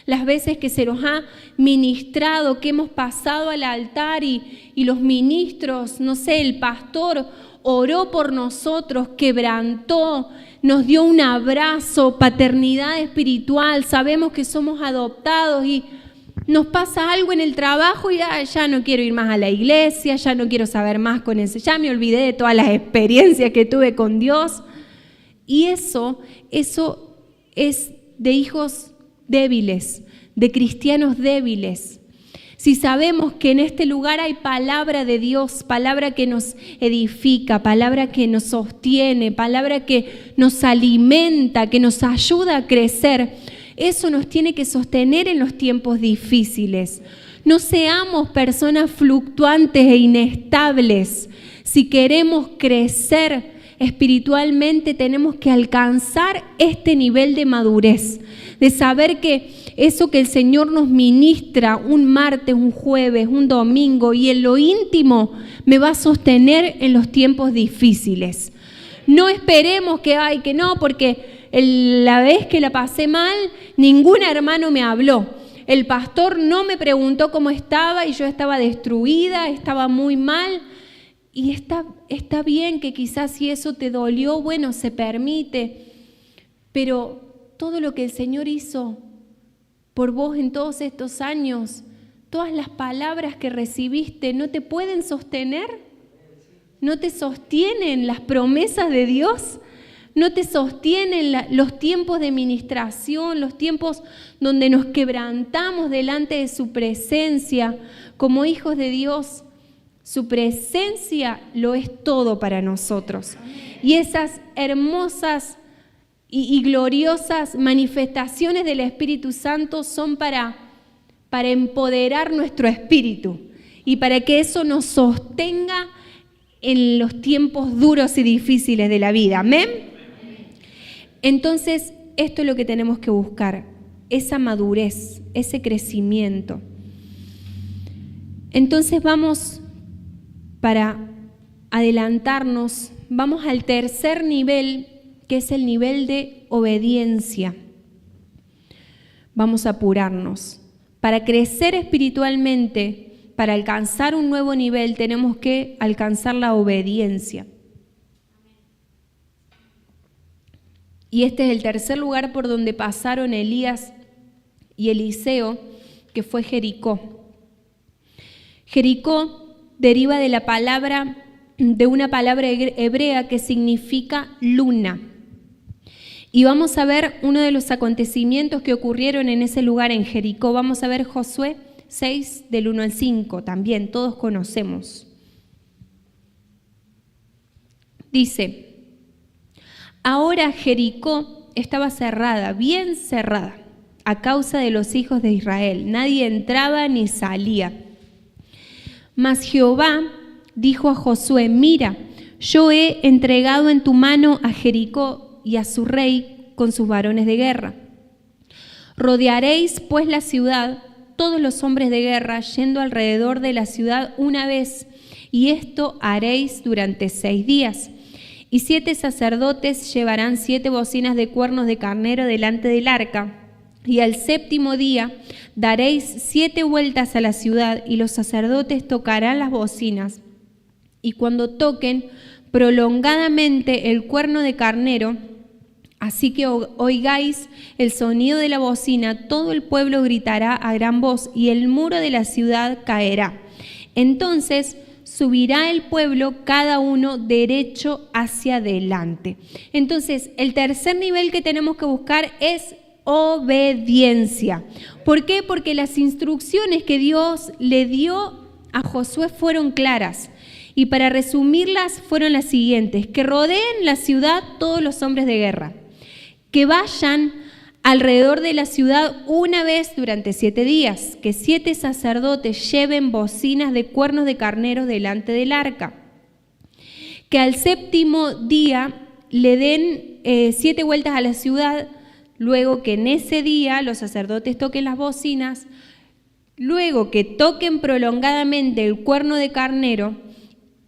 Las veces que se nos ha ministrado, que hemos pasado al altar y los ministros, no sé, el pastor oró por nosotros, quebrantó, nos dio un abrazo, paternidad espiritual, sabemos que somos adoptados y nos pasa algo en el trabajo y ya no quiero ir más a la iglesia, ya no quiero saber más con ese, ya me olvidé de todas las experiencias que tuve con Dios. Y eso es de hijos débiles, de cristianos débiles. Si sabemos que en este lugar hay palabra de Dios, palabra que nos edifica, palabra que nos sostiene, palabra que nos alimenta, que nos ayuda a crecer, eso nos tiene que sostener en los tiempos difíciles. No seamos personas fluctuantes e inestables. Si queremos crecer espiritualmente, tenemos que alcanzar este nivel de madurez, de saber que eso que el Señor nos ministra un martes, un jueves, un domingo y en lo íntimo me va a sostener en los tiempos difíciles. No esperemos que no, porque la vez que la pasé mal, ningún hermano me habló. El pastor no me preguntó cómo estaba y yo estaba destruida, estaba muy mal. Y está bien que quizás si eso te dolió, bueno, se permite. Pero todo lo que el Señor hizo por vos en todos estos años, todas las palabras que recibiste, ¿no te pueden sostener? ¿No te sostienen las promesas de Dios? ¿No te sostienen los tiempos de ministración, los tiempos donde nos quebrantamos delante de su presencia como hijos de Dios? Su presencia lo es todo para nosotros. Y esas hermosas y gloriosas manifestaciones del Espíritu Santo son para empoderar nuestro espíritu y para que eso nos sostenga en los tiempos duros y difíciles de la vida. ¿Amén? Entonces, esto es lo que tenemos que buscar, esa madurez, ese crecimiento. Entonces vamos, para adelantarnos, vamos al tercer nivel, que es el nivel de obediencia. Vamos a apurarnos. Para crecer espiritualmente, para alcanzar un nuevo nivel, tenemos que alcanzar la obediencia. Y este es el tercer lugar por donde pasaron Elías y Eliseo, que fue Jericó. Jericó deriva de una palabra hebrea que significa luna. Y vamos a ver uno de los acontecimientos que ocurrieron en ese lugar en Jericó. Vamos a ver Josué 6, del 1 al 5, también todos conocemos. Dice: ahora Jericó estaba cerrada, bien cerrada, a causa de los hijos de Israel. Nadie entraba ni salía. Mas Jehová dijo a Josué: mira, yo he entregado en tu mano a Jericó y a su rey con sus varones de guerra. Rodearéis pues la ciudad, todos los hombres de guerra, yendo alrededor de la ciudad una vez, y esto haréis durante 6 días. Y 7 sacerdotes llevarán 7 bocinas de cuernos de carnero delante del arca. Y al 7º día daréis 7 vueltas a la ciudad, y los sacerdotes tocarán las bocinas. Y cuando toquen prolongadamente el cuerno de carnero, así que oigáis el sonido de la bocina, todo el pueblo gritará a gran voz, y el muro de la ciudad caerá. Entonces subirá el pueblo, cada uno derecho hacia adelante. Entonces, el tercer nivel que tenemos que buscar es obediencia. ¿Por qué? Porque las instrucciones que Dios le dio a Josué fueron claras. Y para resumirlas fueron las siguientes: que rodeen la ciudad todos los hombres de guerra, que vayan alrededor de la ciudad una vez durante 7 días, que 7 sacerdotes lleven bocinas de cuernos de carnero delante del arca, que al 7º día le den 7 vueltas a la ciudad, luego que en ese día los sacerdotes toquen las bocinas, luego que toquen prolongadamente el cuerno de carnero,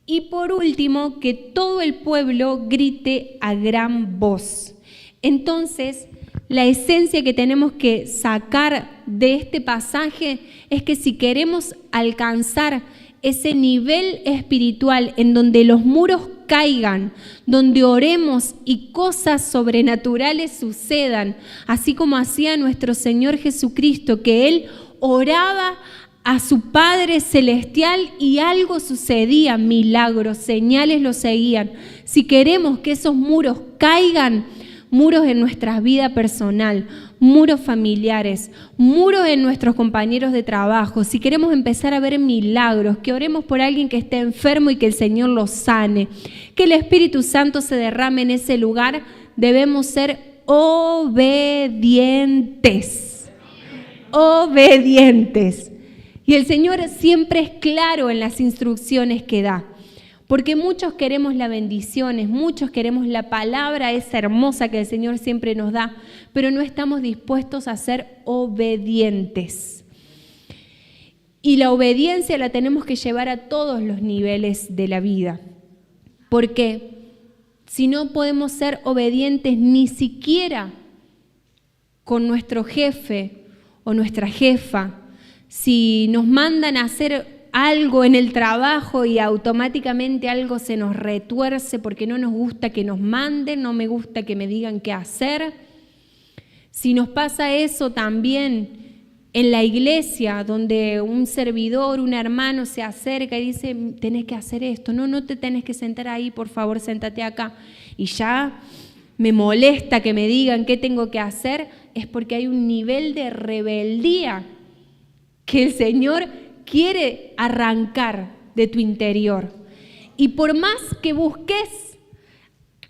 y por último que todo el pueblo grite a gran voz. Entonces, la esencia que tenemos que sacar de este pasaje es que si queremos alcanzar ese nivel espiritual en donde los muros caigan, donde oremos y cosas sobrenaturales sucedan, así como hacía nuestro Señor Jesucristo, que Él oraba a su Padre Celestial y algo sucedía, milagros, señales lo seguían. Si queremos que esos muros caigan, muros en nuestra vida personal, muros familiares, muros en nuestros compañeros de trabajo, si queremos empezar a ver milagros, que oremos por alguien que esté enfermo y que el Señor lo sane, que el Espíritu Santo se derrame en ese lugar, debemos ser obedientes. Obedientes. Y el Señor siempre es claro en las instrucciones que da. Porque muchos queremos las bendiciones, muchos queremos la palabra esa hermosa que el Señor siempre nos da, pero no estamos dispuestos a ser obedientes. Y la obediencia la tenemos que llevar a todos los niveles de la vida. Porque si no podemos ser obedientes ni siquiera con nuestro jefe o nuestra jefa, si nos mandan a hacer algo en el trabajo y automáticamente algo se nos retuerce porque no nos gusta que nos manden, no me gusta que me digan qué hacer. Si nos pasa eso también en la iglesia, donde un servidor, un hermano se acerca y dice, tenés que hacer esto, no te tenés que sentar ahí, por favor, séntate acá. Y ya me molesta que me digan qué tengo que hacer, es porque hay un nivel de rebeldía que el Señor quiere arrancar de tu interior. Y por más que busques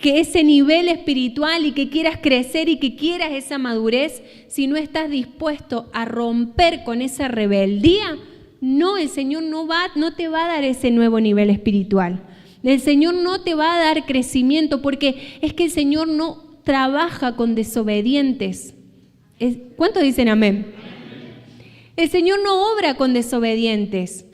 que ese nivel espiritual y que quieras crecer y que quieras esa madurez, si no estás dispuesto a romper con esa rebeldía, el Señor no te va a dar ese nuevo nivel espiritual. El Señor no te va a dar crecimiento, porque es que el Señor no trabaja con desobedientes. ¿Cuántos dicen amén? El Señor no obra con desobedientes.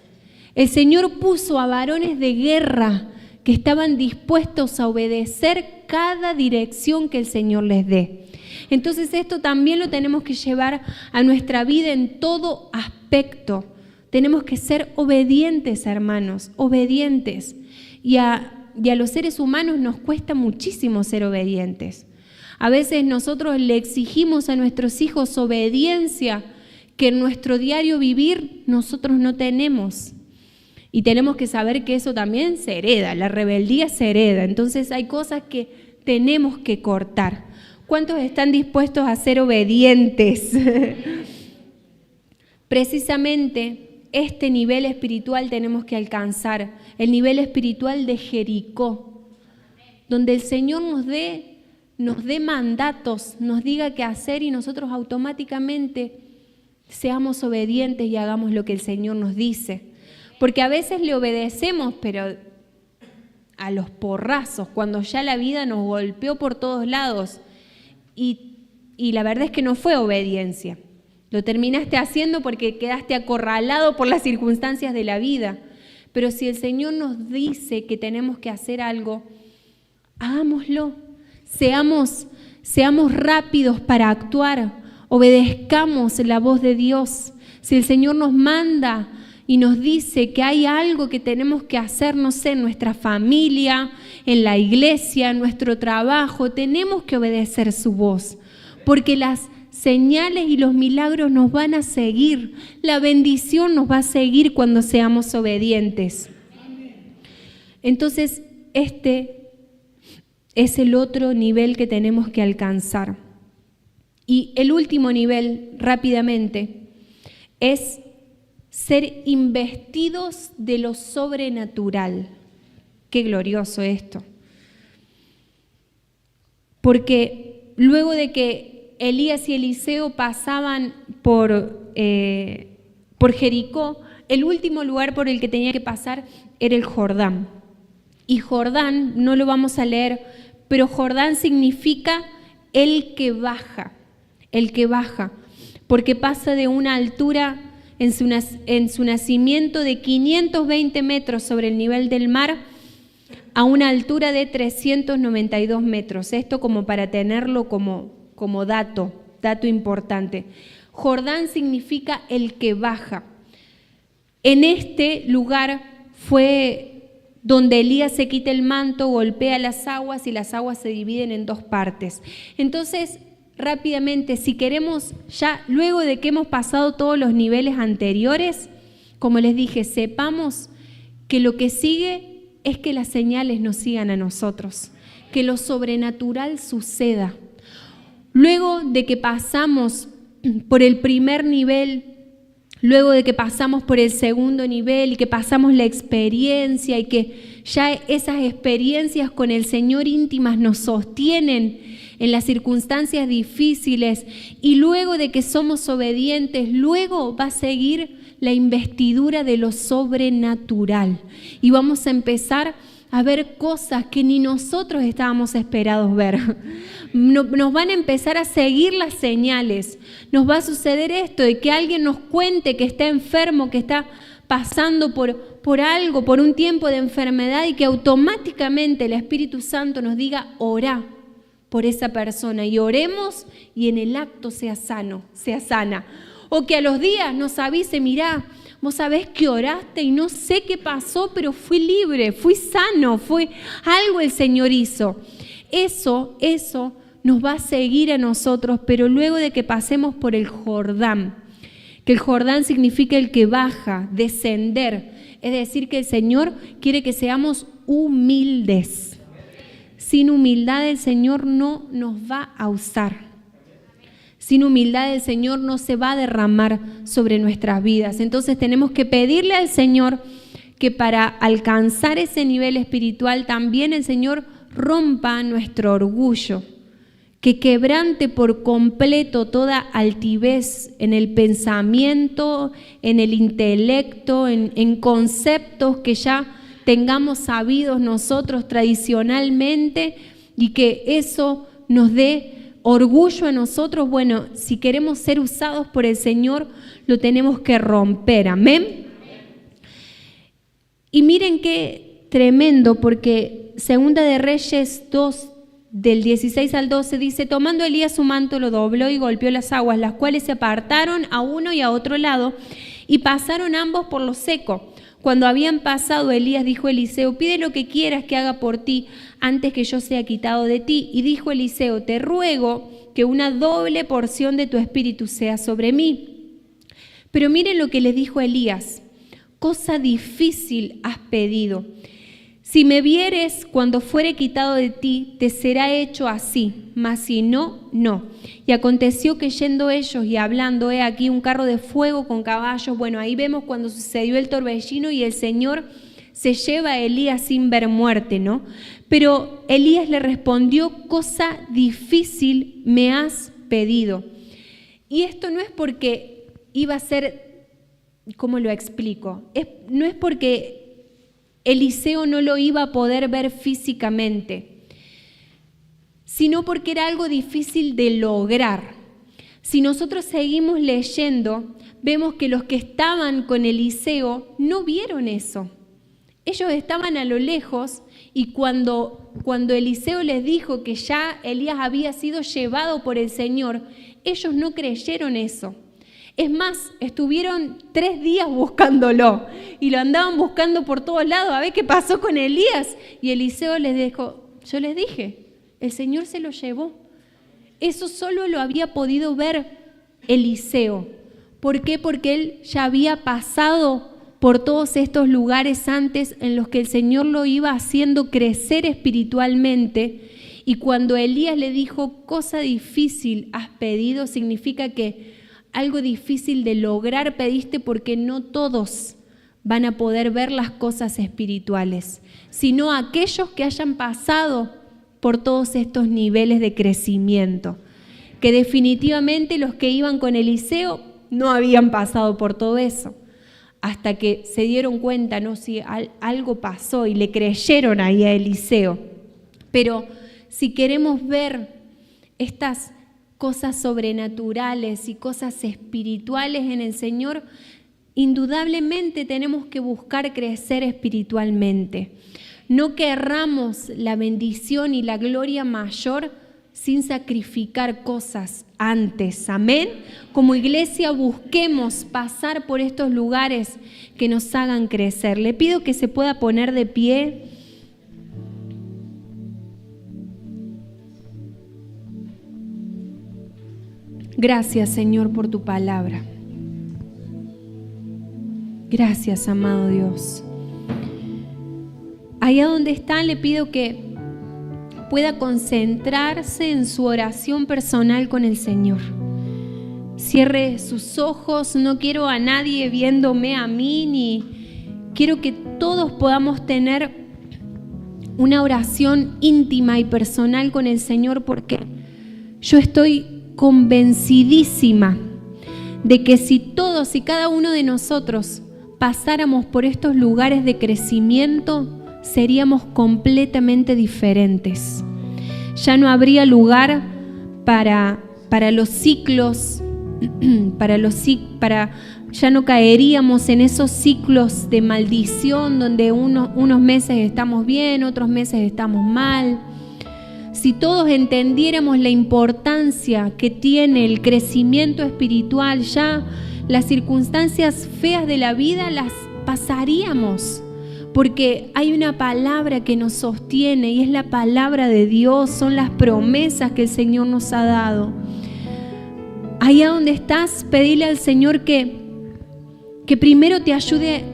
El Señor puso a varones de guerra que estaban dispuestos a obedecer cada dirección que el Señor les dé. Entonces esto también lo tenemos que llevar a nuestra vida en todo aspecto. Tenemos que ser obedientes, hermanos, obedientes. Y a los seres humanos nos cuesta muchísimo ser obedientes. A veces nosotros le exigimos a nuestros hijos obediencia que en nuestro diario vivir nosotros no tenemos. Y tenemos que saber que eso también se hereda, la rebeldía se hereda. Entonces hay cosas que tenemos que cortar. ¿Cuántos están dispuestos a ser obedientes? Precisamente este nivel espiritual tenemos que alcanzar, el nivel espiritual de Jericó, donde el Señor nos dé mandatos, nos diga qué hacer y nosotros automáticamente seamos obedientes y hagamos lo que el Señor nos dice. Porque a veces le obedecemos, pero a los porrazos, cuando ya la vida nos golpeó por todos lados. Y la verdad es que no fue obediencia. Lo terminaste haciendo porque quedaste acorralado por las circunstancias de la vida. Pero si el Señor nos dice que tenemos que hacer algo, hagámoslo. Seamos rápidos para actuar. Obedezcamos la voz de Dios. Si el Señor nos manda y nos dice que hay algo que tenemos que hacer, no sé, en nuestra familia, en la iglesia, en nuestro trabajo, tenemos que obedecer su voz, porque las señales y los milagros nos van a seguir, la bendición nos va a seguir cuando seamos obedientes. Entonces, este es el otro nivel que tenemos que alcanzar. Y el último nivel, rápidamente, es ser investidos de lo sobrenatural. Qué glorioso esto. Porque luego de que Elías y Eliseo pasaban por Jericó, el último lugar por el que tenía que pasar era el Jordán. Y Jordán, no lo vamos a leer, pero Jordán significa el que baja, porque pasa de una altura en su nacimiento de 520 metros sobre el nivel del mar a una altura de 392 metros. Esto como para tenerlo como dato importante. Jordán significa el que baja. En este lugar fue donde Elías se quita el manto, golpea las aguas y las aguas se dividen en dos partes. Entonces, rápidamente, si queremos ya, luego de que hemos pasado todos los niveles anteriores, como les dije, sepamos que lo que sigue es que las señales nos sigan a nosotros, que lo sobrenatural suceda. Luego de que pasamos por el primer nivel, luego de que pasamos por el segundo nivel y que pasamos la experiencia y que ya esas experiencias con el Señor íntimas nos sostienen en las circunstancias difíciles, y luego de que somos obedientes, luego va a seguir la investidura de lo sobrenatural y vamos a empezar a ver cosas que ni nosotros estábamos esperados ver. Nos van a empezar a seguir las señales. Nos va a suceder esto de que alguien nos cuente que está enfermo, que está pasando por algo, por un tiempo de enfermedad, y que automáticamente el Espíritu Santo nos diga: orá por esa persona, y oremos y en el acto sea sana. O que a los días nos avise: mirá, vos sabés que oraste y no sé qué pasó, pero fui libre, fui sano, fue algo el Señor hizo. Eso nos va a seguir a nosotros, pero luego de que pasemos por el Jordán, que el Jordán significa el que baja, descender, es decir, que el Señor quiere que seamos humildes. Sin humildad el Señor no nos va a usar. Sin humildad el Señor no se va a derramar sobre nuestras vidas. Entonces tenemos que pedirle al Señor que para alcanzar ese nivel espiritual también el Señor rompa nuestro orgullo, que quebrante por completo toda altivez en el pensamiento, en el intelecto, en conceptos que ya tengamos sabidos nosotros tradicionalmente, y que eso nos dé orgullo a nosotros. Bueno, si queremos ser usados por el Señor, lo tenemos que romper. Amén. Y miren qué tremendo, porque Segunda de Reyes 2, del 16 al 12, dice: tomando Elías su manto, lo dobló y golpeó las aguas, las cuales se apartaron a uno y a otro lado, y pasaron ambos por lo seco. Cuando habían pasado, Elías dijo a Eliseo: pide lo que quieras que haga por ti antes que yo sea quitado de ti. Y dijo Eliseo: te ruego que una doble porción de tu espíritu sea sobre mí. Pero miren lo que le dijo Elías: cosa difícil has pedido. Si me vieres cuando fuere quitado de ti, te será hecho así, mas si no, no. Y aconteció que yendo ellos y hablando, he aquí un carro de fuego con caballos. Bueno, ahí vemos cuando sucedió el torbellino y el Señor se lleva a Elías sin ver muerte, ¿no? Pero Elías le respondió: cosa difícil me has pedido. Y esto no es porque iba a ser ¿cómo lo explico? No es porque Eliseo no lo iba a poder ver físicamente, sino porque era algo difícil de lograr. Si nosotros seguimos leyendo, vemos que los que estaban con Eliseo no vieron eso. Ellos estaban a lo lejos y cuando Eliseo les dijo que ya Elías había sido llevado por el Señor, ellos no creyeron eso. Es más, estuvieron 3 días buscándolo y lo andaban buscando por todos lados a ver qué pasó con Elías. Y Eliseo les dijo, yo les dije, el Señor se lo llevó. Eso solo lo había podido ver Eliseo. ¿Por qué? Porque él ya había pasado por todos estos lugares antes en los que el Señor lo iba haciendo crecer espiritualmente. Y cuando Elías le dijo, cosa difícil has pedido, significa que algo difícil de lograr pediste, porque no todos van a poder ver las cosas espirituales, sino aquellos que hayan pasado por todos estos niveles de crecimiento, que definitivamente los que iban con Eliseo no habían pasado por todo eso, hasta que se dieron cuenta, no, si algo pasó y le creyeron ahí a Eliseo. Pero si queremos ver estas cosas sobrenaturales y cosas espirituales en el Señor, indudablemente tenemos que buscar crecer espiritualmente. No querramos la bendición y la gloria mayor sin sacrificar cosas antes. Amén. Como iglesia busquemos pasar por estos lugares que nos hagan crecer. Le pido que se pueda poner de pie. Gracias, Señor, por tu palabra. Gracias, amado Dios. Allá donde están, le pido que pueda concentrarse en su oración personal con el Señor. Cierre sus ojos, no quiero a nadie viéndome a mí, ni quiero que todos podamos tener una oración íntima y personal con el Señor, porque yo estoy convencidísima de que si todos y cada uno de nosotros pasáramos por estos lugares de crecimiento, seríamos completamente diferentes. Ya no habría lugar para los ciclos, ya no caeríamos en esos ciclos de maldición donde unos meses estamos bien, otros meses estamos mal. Si todos entendiéramos la importancia que tiene el crecimiento espiritual, ya las circunstancias feas de la vida las pasaríamos, porque hay una palabra que nos sostiene y es la palabra de Dios, son las promesas que el Señor nos ha dado. Allá donde estás, pedile al Señor que primero te ayude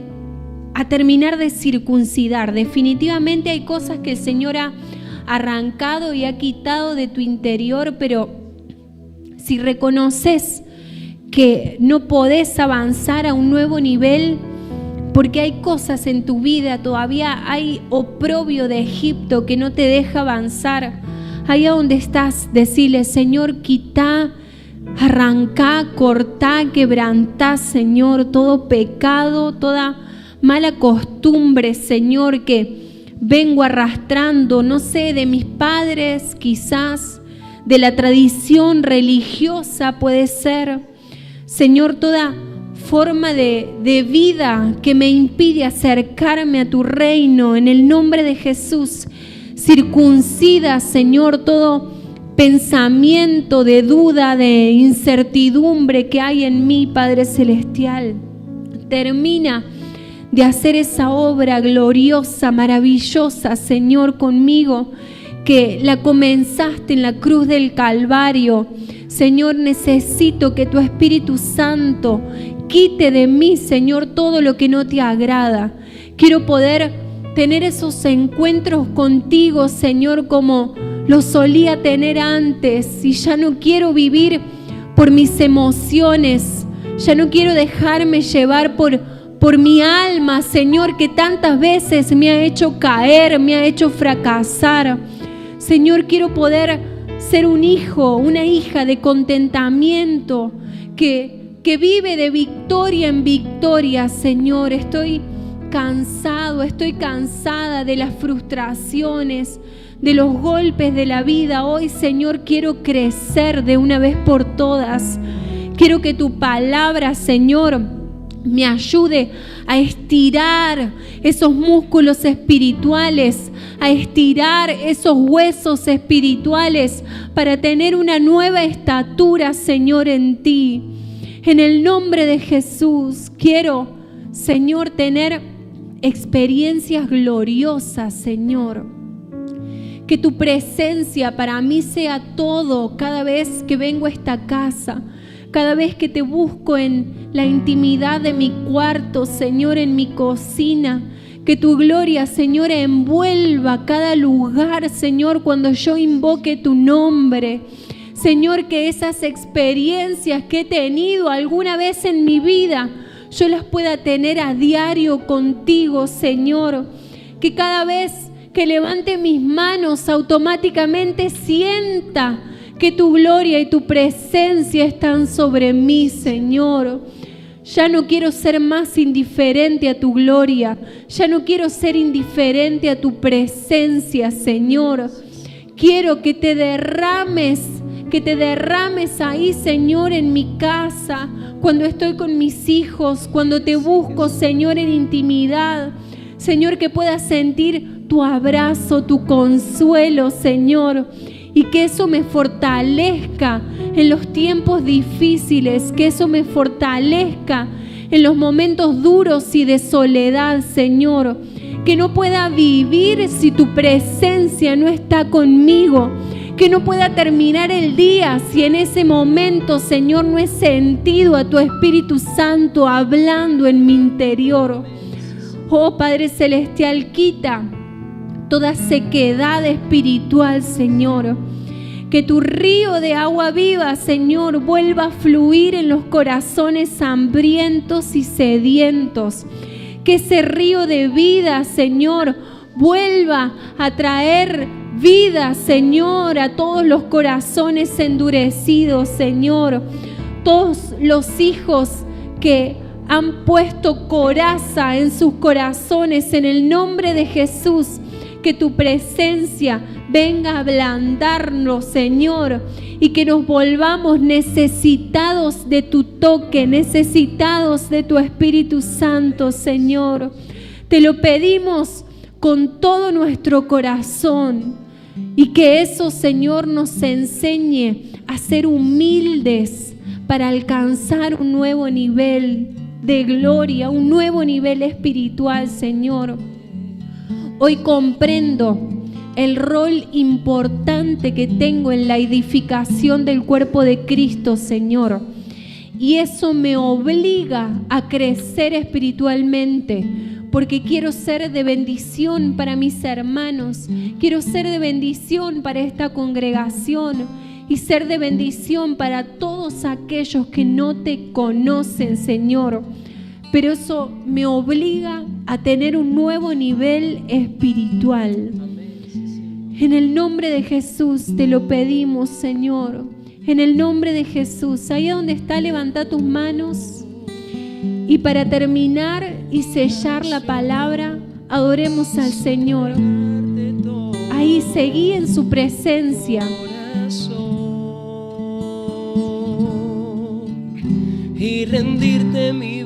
a terminar de circuncidar. Definitivamente hay cosas que el Señor ha arrancado y ha quitado de tu interior, pero si reconoces que no podés avanzar a un nuevo nivel porque hay cosas en tu vida, todavía hay oprobio de Egipto que no te deja avanzar, allá donde estás, decile: Señor, quita, arrancá, cortá, quebrantá, Señor, todo pecado, toda mala costumbre, Señor, que vengo arrastrando, no sé, de mis padres, quizás de la tradición religiosa, puede ser, Señor, toda forma de vida que me impide acercarme a tu reino, en el nombre de Jesús. Circuncida, Señor, todo pensamiento de duda, de incertidumbre que hay en mí, Padre Celestial. Termina de hacer esa obra gloriosa, maravillosa, Señor, conmigo, que la comenzaste en la cruz del Calvario. Señor, necesito que tu Espíritu Santo quite de mí, Señor, todo lo que no te agrada. Quiero poder tener esos encuentros contigo, Señor, como lo solía tener antes, y ya no quiero vivir por mis emociones, ya no quiero dejarme llevar por mi alma, Señor, que tantas veces me ha hecho caer, me ha hecho fracasar. Señor, quiero poder ser un hijo, una hija de contentamiento, que que vive de victoria en victoria, Señor. Estoy cansado, estoy cansada de las frustraciones, de los golpes de la vida. Hoy, Señor, quiero crecer de una vez por todas. Quiero que tu palabra, Señor, me ayude a estirar esos músculos espirituales, a estirar esos huesos espirituales para tener una nueva estatura, Señor, en ti. En el nombre de Jesús, quiero, Señor, tener experiencias gloriosas, Señor. Que tu presencia para mí sea todo cada vez que vengo a esta casa, cada vez que te busco en la intimidad de mi cuarto, Señor, en mi cocina. Que tu gloria, Señor, envuelva cada lugar, Señor, cuando yo invoque tu nombre. Señor, que esas experiencias que he tenido alguna vez en mi vida, yo las pueda tener a diario contigo, Señor. Que cada vez que levante mis manos automáticamente sienta que tu gloria y tu presencia están sobre mí, Señor. Ya no quiero ser más indiferente a tu gloria. Ya no quiero ser indiferente a tu presencia, Señor. Quiero que te derrames ahí, Señor, en mi casa, cuando estoy con mis hijos, cuando te busco, Señor, en intimidad. Señor, que pueda sentir tu abrazo, tu consuelo, Señor, y que eso me fortalezca en los tiempos difíciles, que eso me fortalezca en los momentos duros y de soledad, Señor, que no pueda vivir si tu presencia no está conmigo, que no pueda terminar el día si en ese momento, Señor, no he sentido a tu Espíritu Santo hablando en mi interior. Oh Padre Celestial, quita toda sequedad espiritual, Señor. Que tu río de agua viva, Señor, vuelva a fluir en los corazones hambrientos y sedientos. Que ese río de vida, Señor, vuelva a traer vida, Señor, a todos los corazones endurecidos, Señor. Todos los hijos que han puesto coraza en sus corazones, en el nombre de Jesús, que tu presencia venga a ablandarnos, Señor, y que nos volvamos necesitados de tu toque, necesitados de tu Espíritu Santo, Señor. Te lo pedimos con todo nuestro corazón, y que eso, Señor, nos enseñe a ser humildes para alcanzar un nuevo nivel de gloria, un nuevo nivel espiritual, Señor. Hoy comprendo el rol importante que tengo en la edificación del cuerpo de Cristo, Señor. Y eso me obliga a crecer espiritualmente, porque quiero ser de bendición para mis hermanos, quiero ser de bendición para esta congregación y ser de bendición para todos aquellos que no te conocen, Señor. Pero eso me obliga a tener un nuevo nivel espiritual. En el nombre de Jesús te lo pedimos, Señor. En el nombre de Jesús. Ahí donde está, levanta tus manos. Y para terminar y sellar la palabra, adoremos al Señor. Ahí seguí en su presencia. Y rendirte mi